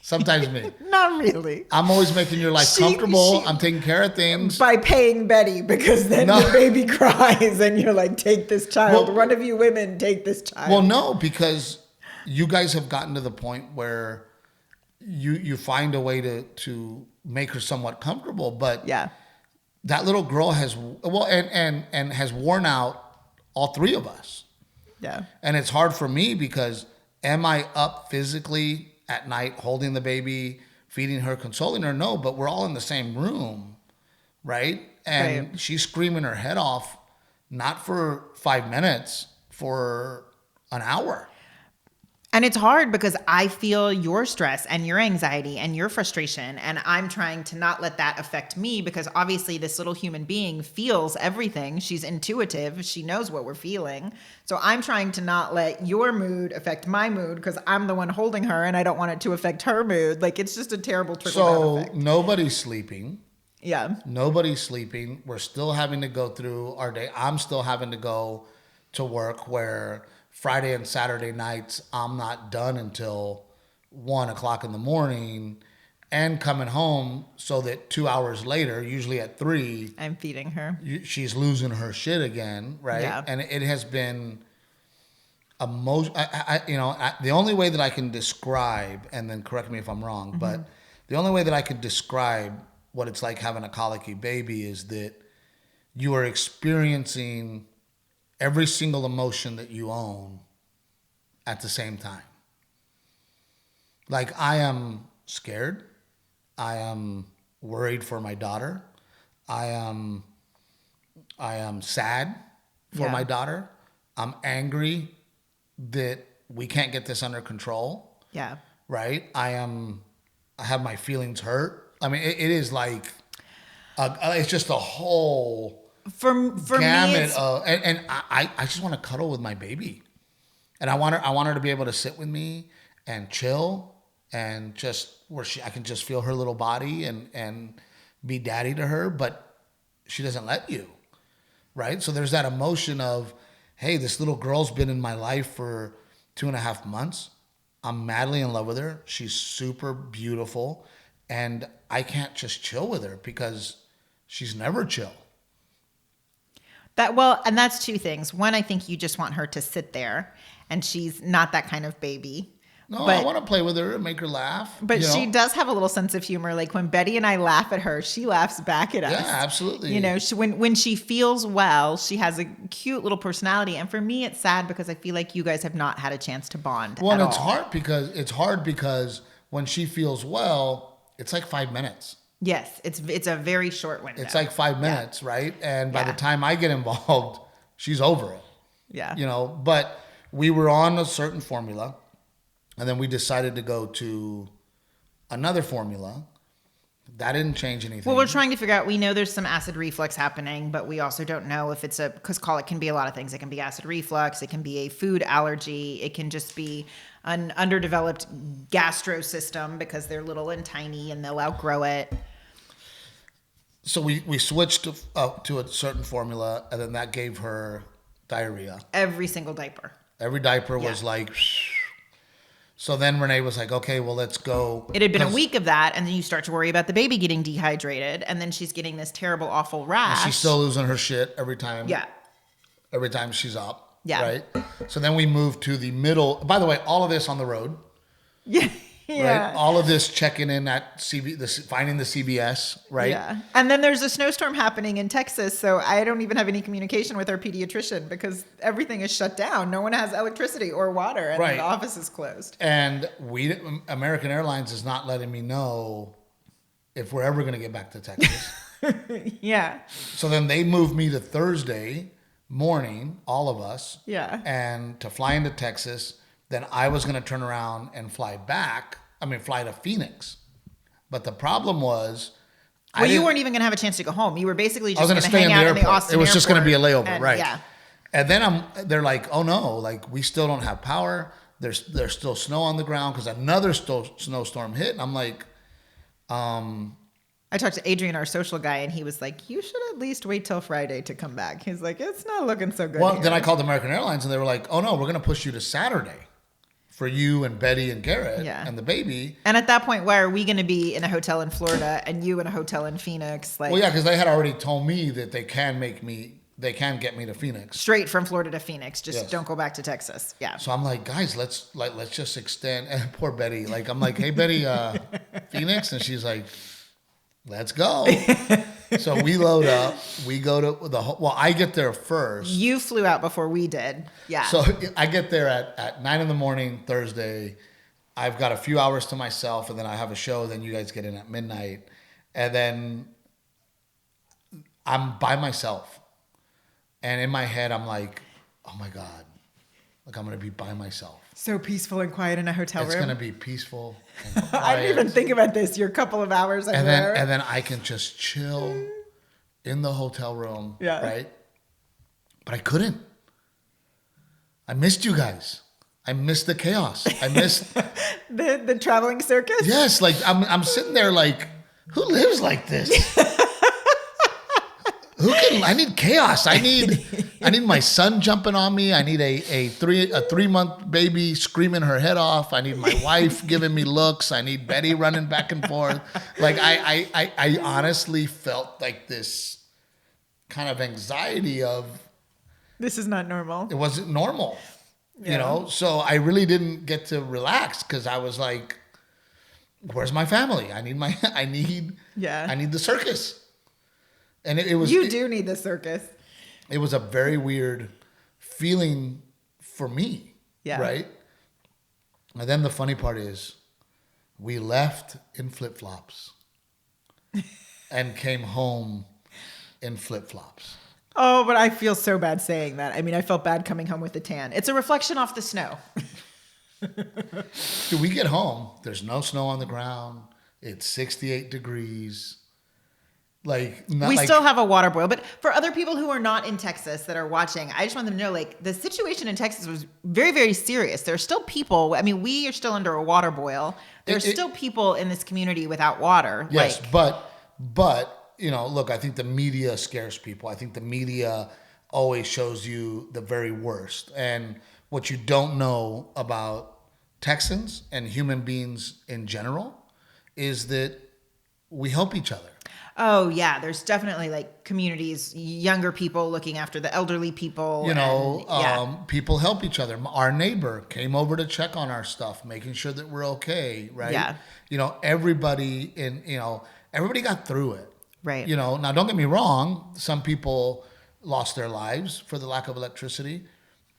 Sometimes me. Not really. I'm always making your life comfortable. I'm taking care of things. By paying Betty, because then the baby cries and you're like, take this child. One of you women, take this child. Well, no, because you guys have gotten to the point where you find a way to make her somewhat comfortable. But yeah, that little girl has, and has worn out all three of us. Yeah. And it's hard for me because am I up physically at night holding the baby, feeding her, consoling her? No, but we're all in the same room, right? And right. She's screaming her head off, not for 5 minutes, for an hour. And it's hard because I feel your stress and your anxiety and your frustration, and I'm trying to not let that affect me, because obviously this little human being feels everything. She's intuitive. She knows what we're feeling. So I'm trying to not let your mood affect my mood, because I'm the one holding her and I don't want it to affect her mood. Like, it's just a terrible trickle-down effect. So nobody's sleeping. Yeah. Nobody's sleeping. We're still having to go through our day. I'm still having to go to work, where Friday and Saturday nights, I'm not done until 1:00 in the morning, and coming home so that 2 hours later, usually at 3, I'm feeding her. She's losing her shit again, right? Yeah. And it has been the only way that I can describe, and then correct me if I'm wrong, mm-hmm. but the only way that I could describe what it's like having a colicky baby is that you are experiencing every single emotion that you own at the same time. Like, I am scared. I am worried for my daughter. I am sad for my daughter. I'm angry that we can't get this under control. Yeah. Right? I have my feelings hurt. I mean, it is like, it's just a whole for gamut me, of, and I just want to cuddle with my baby. And I want her to be able to sit with me and chill and just I can just feel her little body and be daddy to her, but she doesn't let you. Right? So there's that emotion of, hey, this little girl's been in my life for 2.5 months. I'm madly in love with her. She's super beautiful. And I can't just chill with her because she's never chill. And that's two things. One, I think you just want her to sit there, and she's not that kind of baby. No, I want to play with her and make her laugh. But she does have a little sense of humor. Like when Betty and I laugh at her, she laughs back at us. Yeah, absolutely. You know, when she feels well, she has a cute little personality. And for me, it's sad because I feel like you guys have not had a chance to bond. Well, and it's hard because when she feels well, it's like 5 minutes. Yes, it's a very short window. It's like 5 minutes, right? And by the time I get involved, she's over it. Yeah. You know, but we were on a certain formula, and then we decided to go to another formula. That didn't change anything. Well, we're trying to figure out, we know there's some acid reflux happening, but we also don't know if it's because colic can be a lot of things. It can be acid reflux. It can be a food allergy. It can just be an underdeveloped gastro system because they're little and tiny and they'll outgrow it. So we switched to a certain formula, and then that gave her diarrhea. Every single diaper. Every diaper was like... So then Renae was like, okay, well, let's go. It had been a week of that, and then you start to worry about the baby getting dehydrated, and then she's getting this terrible, awful rash. And she's still losing her shit every time. Yeah. Every time she's up. Yeah. Right? So then we moved to the middle. By the way, all of this on the road. Yeah. Yeah. Right? All of this checking in at finding the CBS, right? Yeah. And then there's a snowstorm happening in Texas, so I don't even have any communication with our pediatrician because everything is shut down. No one has electricity or water, and the office is closed. And American Airlines is not letting me know if we're ever going to get back to Texas. Yeah. So then they moved me to Thursday morning, all of us. Yeah. And to fly into Texas. Then I was going to turn around and fly to Phoenix. But the problem was... you weren't even going to have a chance to go home. You were basically just going to hang out in the Austin It was just going to be a layover, and, right. Yeah. And then they're like, oh no, like we still don't have power. There's still snow on the ground because another snowstorm hit. And I'm like... I talked to Adrian, our social guy, and he was like, you should at least wait till Friday to come back. He's like, it's not looking so good. Well, then I called American Airlines, and they were like, oh no, we're going to push you to Saturday. For you and Betty and Garrett and the baby. And at that point, why are we going to be in a hotel in Florida and you in a hotel in Phoenix? Well, yeah, because they had already told me that they can get me to Phoenix. Straight from Florida to Phoenix. Just don't go back to Texas. Yeah. So I'm like, guys, let's just extend. And poor Betty. Like, I'm like, hey, Betty, Phoenix? And she's like, let's go. So we load up. We go to I get there first. You flew out before we did. Yeah. So I get there at 9 a.m. Thursday. I've got a few hours to myself, and then I have a show. Then you guys get in at midnight. And then I'm by myself. And in my head, I'm like, oh my God. Like, I'm going to be by myself. So peaceful and quiet in a hotel room. It's going to be peaceful and quiet. I didn't even think about this. You're a couple of hours and then I can just chill in the hotel room, right? But I couldn't. I missed you guys. I missed the chaos. I missed the traveling circus. Yes, like I'm sitting there like, who lives like this? I need chaos. I need my son jumping on me. I need a 3-month baby screaming her head off. I need my wife giving me looks. I need Betty running back and forth. Like I honestly felt like this kind of anxiety of this is not normal. It wasn't normal. You know? So I really didn't get to relax because I was like, where's my family? I need the circus. And it was. You do need the circus. It was a very weird feeling for me. Yeah. Right. And then the funny part is, We left in flip-flops and came home in flip-flops. Oh, but I feel so bad saying that. I mean, I felt bad coming home with a tan. It's a reflection off the snow. Dude, we get home. There's no snow on the ground. It's 68 degrees. We still have a water boil, but for other people who are not in Texas that are watching, I just want them to know, the situation in Texas was very, very serious. There are still people. I mean, we are still under a water boil. There's still people in this community without water. Yes, but look, I think the media scares people. I think the media always shows you the very worst. And what you don't know about Texans and human beings in general is that we help each other. Oh, yeah. There's definitely communities, younger people looking after the elderly people. People help each other. Our neighbor came over to check on our stuff, making sure that we're okay, right? Yeah. Everybody everybody got through it. Right. Now don't get me wrong. Some people lost their lives for the lack of electricity.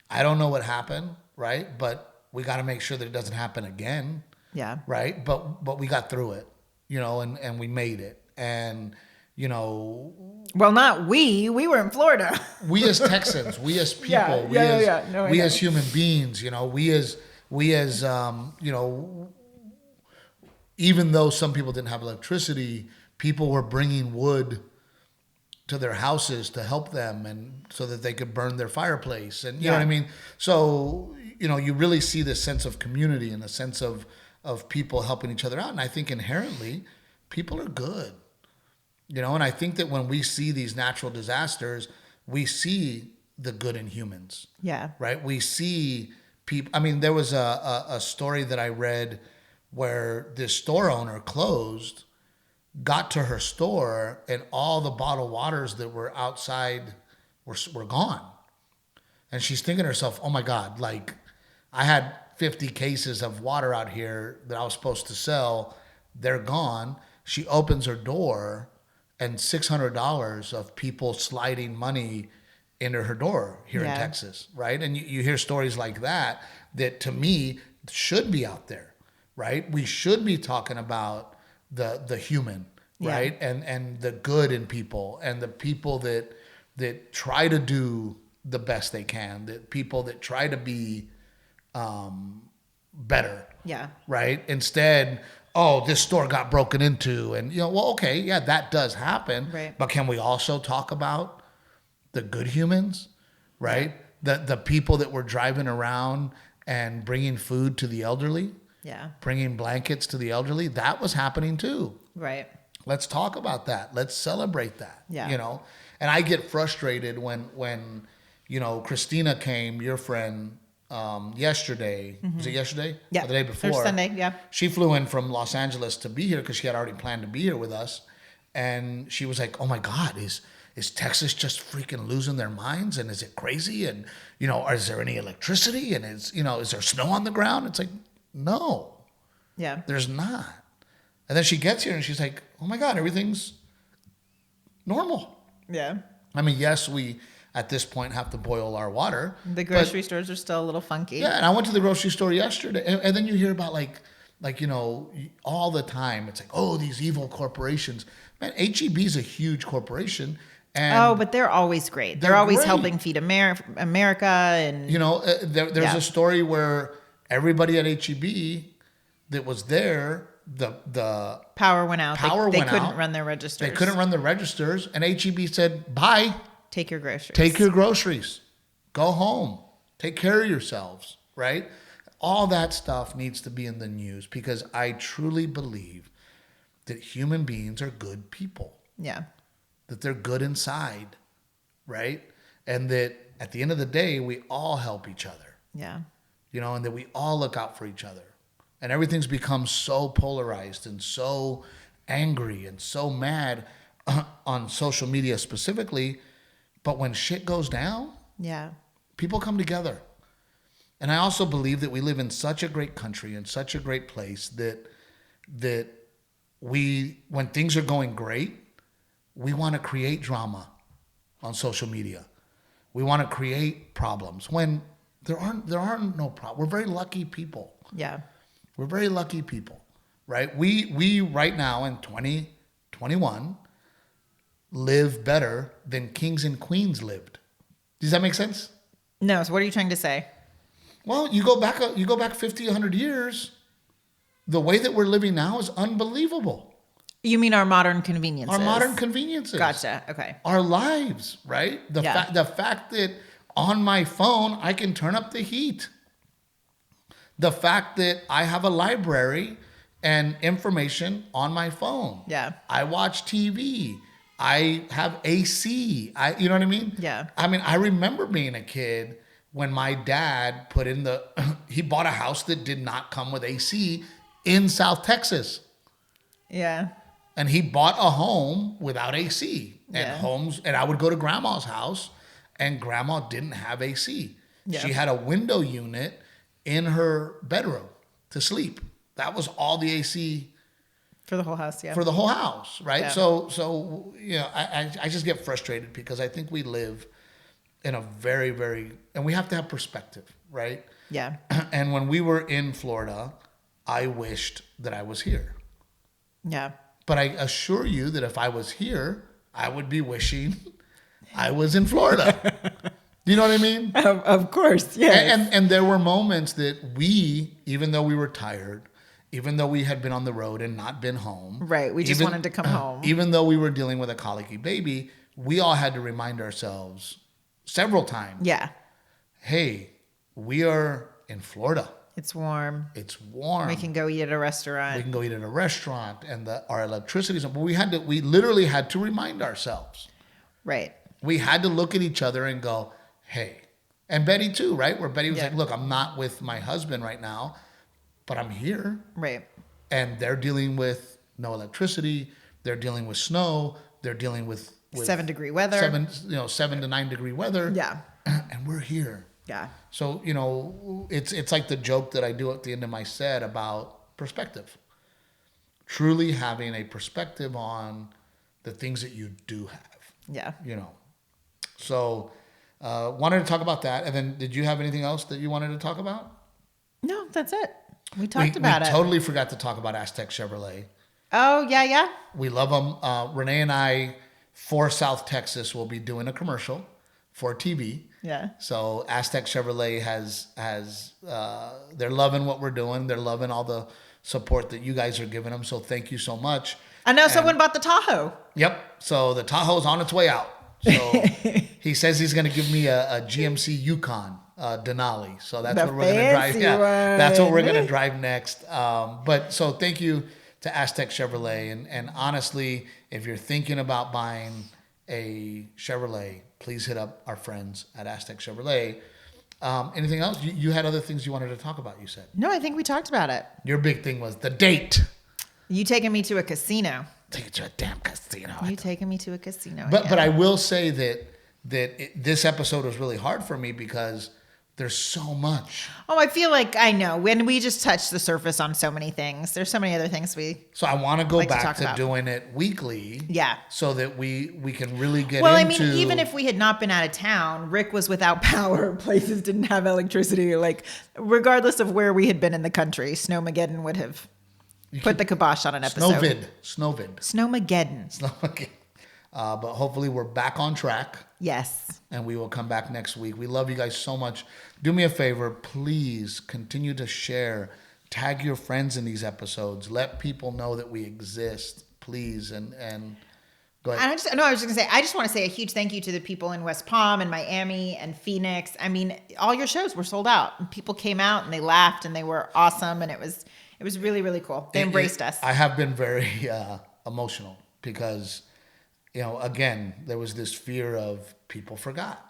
I don't know what happened, right? But we got to make sure that it doesn't happen again. Yeah. Right. But we got through it, and we made it. And, well, not we were in Florida. We as Texans, we as people, we as human beings, we as even though some people didn't have electricity, people were bringing wood to their houses to help them and so that they could burn their fireplace. And you know what I mean? So, you really see this sense of community and the sense of people helping each other out. And I think inherently people are good. And I think that when we see these natural disasters, we see the good in humans. Yeah. Right? We see people. I mean, there was a story that I read where this store owner closed, got to her store, and all the bottled waters that were outside were gone. And she's thinking to herself, oh my God, I had 50 cases of water out here that I was supposed to sell. They're gone. She opens her door, and $600 of people sliding money into her door here in Texas, right? And you hear stories like that to me should be out there, right? We should be talking about the human, right? And the good in people and the people that try to do the best they can, the people that try to be better, right? Instead, this store got broken into, and that does happen. Right. But can we also talk about the good humans, right? The people that were driving around and bringing food to the elderly, bringing blankets to the elderly? That was happening too. Right. Let's talk about that. Let's celebrate that. Yeah. And I get frustrated when Christina came, your friend, yesterday. Mm-hmm. Was it yesterday? Yeah. Or the day before? Or Sunday, yeah. She flew in from Los Angeles to be here because she had already planned to be here with us. And she was like, oh my God, is Texas just freaking losing their minds? And is it crazy? And, is there any electricity? And is there snow on the ground? It's like, no. Yeah. There's not. And then she gets here and she's like, oh my God, everything's normal. Yeah. I mean, yes, we at this point have to boil our water. The grocery stores are still a little funky. Yeah, and I went to the grocery store yesterday, and then you hear about all the time. It's like, oh, these evil corporations. Man, HEB is a huge corporation. And but they're always great. They're always great. Helping feed America. And there's a story where everybody at HEB that was there, the power went out. They couldn't run their registers. They couldn't run the registers, and HEB said, bye. Take your groceries. Take your groceries. Go home. Take care of yourselves, right? All that stuff needs to be in the news because I truly believe that human beings are good people. Yeah. That they're good inside, right? And that at the end of the day, we all help each other. Yeah. And that we all look out for each other. And everything's become so polarized and so angry and so mad on social media specifically. But when shit goes down, people come together. And I also believe that we live in such a great country and such a great place that we, when things are going great, we want to create drama on social media. We want to create problems when there aren't no problems. We're very lucky people. Yeah. We're very lucky people. right? We right now in 2021 live better than kings and queens lived. Does that make sense? No. So what are you trying to say? Well, you go back 50, 100 years, the way that we're living now is unbelievable. You mean our modern conveniences? Our modern conveniences. Gotcha. Okay. Our lives, right? The fact that on my phone, I can turn up the heat. The fact that I have a library and information on my phone. Yeah. I watch TV. I have AC. You know what I mean? Yeah. I mean, I remember being a kid when my dad he bought a house that did not come with AC in South Texas. Yeah. And he bought a home without AC. And I would go to grandma's house and grandma didn't have AC. Yeah. She had a window unit in her bedroom to sleep. That was all the AC for the whole house, yeah. For the whole house, right? Yeah. So you know, I just get frustrated because I think we live in a very, very, and we have to have perspective, right? Yeah. And when we were in Florida, I wished that I was here. Yeah. But I assure you that if I was here, I would be wishing I was in Florida. Do you know what I mean? Of course, yes. And there were moments that we, even though we were tired, even though we had been on the road and not been home. Right, we just wanted to come home. Even though we were dealing with a colicky baby, we all had to remind ourselves several times. Yeah. Hey, we are in Florida. It's warm. It's warm. We can go eat at a restaurant. We can go eat at a restaurant, and our electricity's on. But we literally had to remind ourselves. Right. We had to look at each other and go, hey. And Betty too, right? Where Betty was like, look, I'm not with my husband right now, but I'm here. Right. And they're dealing with no electricity. They're dealing with snow. They're dealing with 7-degree weather. 7 to 9 degree weather. Yeah. And we're here. Yeah. So, you know, it's like the joke that I do at the end of my set about perspective. Truly having a perspective on the things that you do have. Yeah. You know. So, wanted to talk about that. And then did you have anything else that you wanted to talk about? No, that's it. We talked about it. We totally forgot to talk about Aztec Chevrolet. Oh, yeah. We love them. Renae and I, for South Texas, will be doing a commercial for TV. Yeah. So Aztec Chevrolet has they're loving what we're doing. They're loving all the support that you guys are giving them. So thank you so much. I know someone bought the Tahoe. Yep. So the Tahoe's on its way out. So he says he's going to give me a GMC Yukon Denali. So that's what we're going to drive. Yeah, that's what we're going to drive next. But so thank you to Aztec Chevrolet. And honestly, if you're thinking about buying a Chevrolet, please hit up our friends at Aztec Chevrolet. Anything else? You had other things you wanted to talk about, you said. No, I think we talked about it. Your big thing was the date. You taking me to a casino. Take it to a damn casino. You taking me to a casino. But I will say that this episode was really hard for me because there's so much. Oh, I feel like I know. When we just touched the surface on so many things. There's so many other things So I want to go back to doing it weekly. Yeah. So that we can really get into... Well, I mean, even if we had not been out of town, Rick was without power. Places didn't have electricity. Like, regardless of where we had been in the country, Snowmageddon would have put the kibosh on an episode. Snowmageddon. But hopefully we're back on track. Yes. And we will come back next week. We love you guys so much. Do me a favor. Please continue to share. Tag your friends in these episodes. Let people know that we exist. Please. And go ahead. I was just going to say, I just want to say a huge thank you to the people in West Palm and Miami and Phoenix. I mean, all your shows were sold out. And people came out and they laughed and they were awesome. And it was really, really cool. They embraced us. I have been very emotional because... You know, again, there was this fear of people forgot.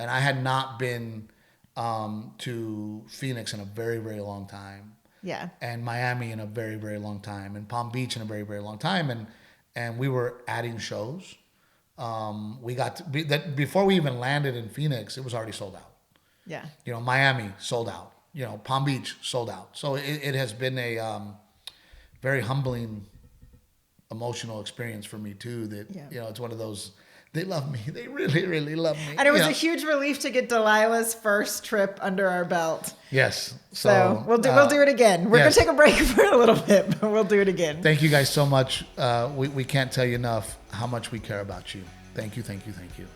And I had not been to Phoenix in a very, very long time. Yeah. And Miami in a very, very long time. And Palm Beach in a very, very long time. And we were adding shows. We got to that before we even landed in Phoenix, it was already sold out. Yeah. You know, Miami sold out. You know, Palm Beach sold out. So it has been a very humbling emotional experience for me too, that you know, it's one of those They love me. They really, really love me. And it was a huge relief to get Delilah's first trip under our belt. Yes. So we'll do it again. We're going to take a break for a little bit, but we'll do it again. Thank you guys so much. We can't tell you enough how much we care about you. Thank you, thank you, thank you.